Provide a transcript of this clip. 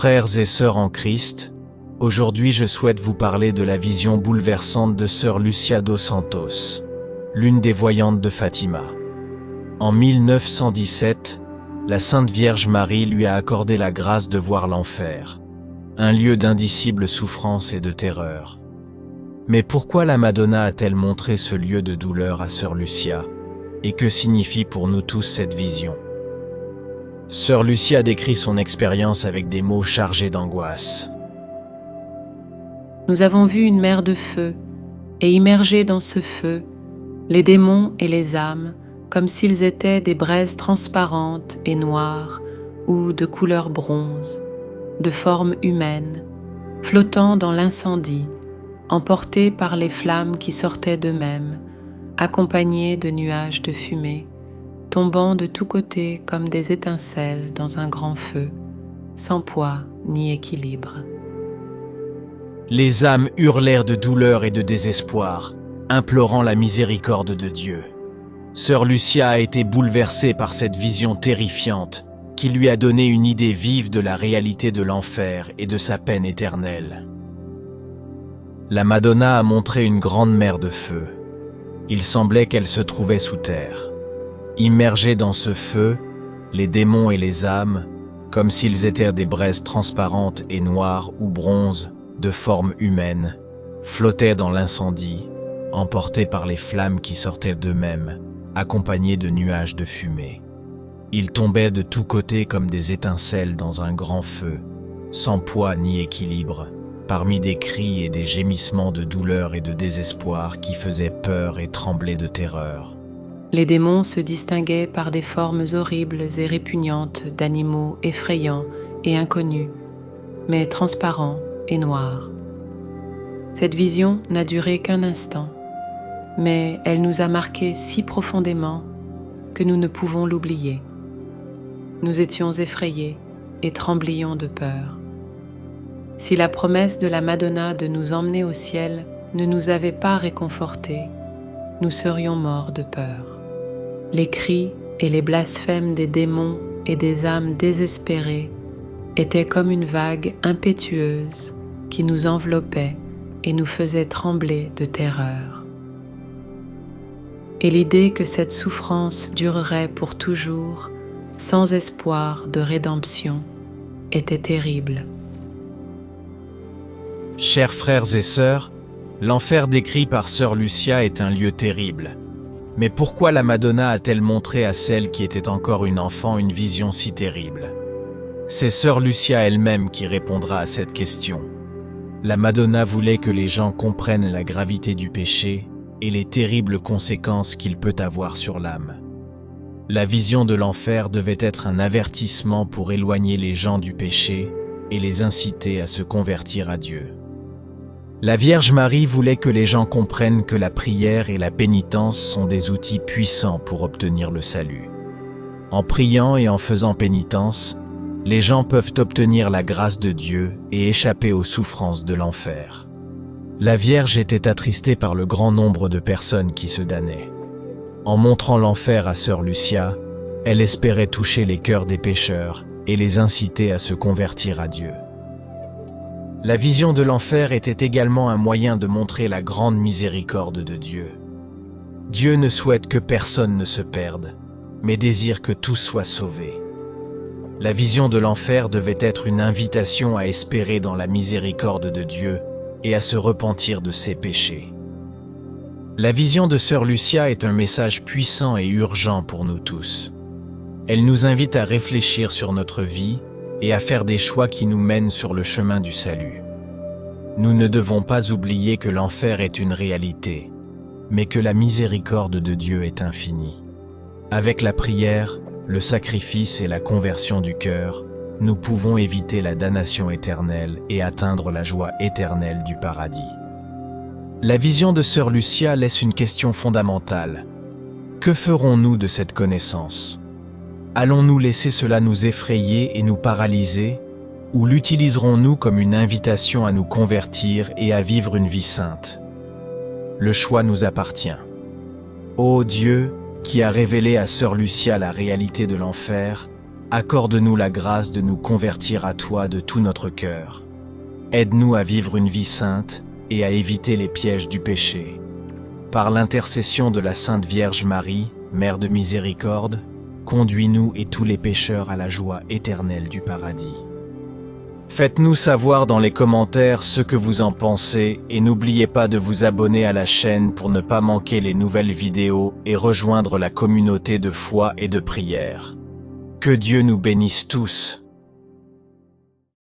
Frères et sœurs en Christ, aujourd'hui je souhaite vous parler de la vision bouleversante de sœur Lucia dos Santos, l'une des voyantes de Fatima. En 1917, la Sainte Vierge Marie lui a accordé la grâce de voir l'enfer, un lieu d'indicible souffrance et de terreur. Mais pourquoi la Madonna a-t-elle montré ce lieu de douleur à sœur Lucia? Et que signifie pour nous tous cette vision? Sœur Lucia décrit son expérience avec des mots chargés d'angoisse. Nous avons vu une mer de feu, et immergés dans ce feu, les démons et les âmes, comme s'ils étaient des braises transparentes et noires, ou de couleur bronze, de forme humaine, flottant dans l'incendie, emportés par les flammes qui sortaient d'eux-mêmes, accompagnés de nuages de fumée, tombant de tous côtés comme des étincelles dans un grand feu, sans poids ni équilibre. Les âmes hurlèrent de douleur et de désespoir, implorant la miséricorde de Dieu. Sœur Lucia a été bouleversée par cette vision terrifiante qui lui a donné une idée vive de la réalité de l'enfer et de sa peine éternelle. La Madonna a montré une grande mer de feu. Il semblait qu'elle se trouvait sous terre. Immergés dans ce feu, les démons et les âmes, comme s'ils étaient des braises transparentes et noires ou bronze, de forme humaine, flottaient dans l'incendie, emportés par les flammes qui sortaient d'eux-mêmes, accompagnés de nuages de fumée. Ils tombaient de tous côtés comme des étincelles dans un grand feu, sans poids ni équilibre, parmi des cris et des gémissements de douleur et de désespoir qui faisaient peur et trembler de terreur. Les démons se distinguaient par des formes horribles et répugnantes d'animaux effrayants et inconnus, mais transparents et noirs. Cette vision n'a duré qu'un instant, mais elle nous a marqués si profondément que nous ne pouvons l'oublier. Nous étions effrayés et tremblions de peur. Si la promesse de la Madonna de nous emmener au ciel ne nous avait pas réconfortés, nous serions morts de peur. Les cris et les blasphèmes des démons et des âmes désespérées étaient comme une vague impétueuse qui nous enveloppait et nous faisait trembler de terreur. Et l'idée que cette souffrance durerait pour toujours, sans espoir de rédemption, était terrible. Chers frères et sœurs, l'enfer décrit par sœur Lucia est un lieu terrible. Mais pourquoi la Madonna a-t-elle montré à celle qui était encore une enfant une vision si terrible? C'est sœur Lucia elle-même qui répondra à cette question. La Madonna voulait que les gens comprennent la gravité du péché et les terribles conséquences qu'il peut avoir sur l'âme. La vision de l'enfer devait être un avertissement pour éloigner les gens du péché et les inciter à se convertir à Dieu. La Vierge Marie voulait que les gens comprennent que la prière et la pénitence sont des outils puissants pour obtenir le salut. En priant et en faisant pénitence, les gens peuvent obtenir la grâce de Dieu et échapper aux souffrances de l'enfer. La Vierge était attristée par le grand nombre de personnes qui se damnaient. En montrant l'enfer à sœur Lucia, elle espérait toucher les cœurs des pécheurs et les inciter à se convertir à Dieu. La vision de l'enfer était également un moyen de montrer la grande miséricorde de Dieu. Dieu ne souhaite que personne ne se perde, mais désire que tous soient sauvés. La vision de l'enfer devait être une invitation à espérer dans la miséricorde de Dieu et à se repentir de ses péchés. La vision de sœur Lucia est un message puissant et urgent pour nous tous. Elle nous invite à réfléchir sur notre vie et à faire des choix qui nous mènent sur le chemin du salut. Nous ne devons pas oublier que l'enfer est une réalité, mais que la miséricorde de Dieu est infinie. Avec la prière, le sacrifice et la conversion du cœur, nous pouvons éviter la damnation éternelle et atteindre la joie éternelle du paradis. La vision de sœur Lucia laisse une question fondamentale. Que ferons-nous de cette connaissance? Allons-nous laisser cela nous effrayer et nous paralyser, ou l'utiliserons-nous comme une invitation à nous convertir et à vivre une vie sainte? Le choix nous appartient. Ô Dieu, qui a révélé à sœur Lucia la réalité de l'enfer, accorde-nous la grâce de nous convertir à toi de tout notre cœur. Aide-nous à vivre une vie sainte et à éviter les pièges du péché. Par l'intercession de la Sainte Vierge Marie, Mère de miséricorde, conduis-nous et tous les pécheurs à la joie éternelle du paradis. Faites-nous savoir dans les commentaires ce que vous en pensez et n'oubliez pas de vous abonner à la chaîne pour ne pas manquer les nouvelles vidéos et rejoindre la communauté de foi et de prière. Que Dieu nous bénisse tous.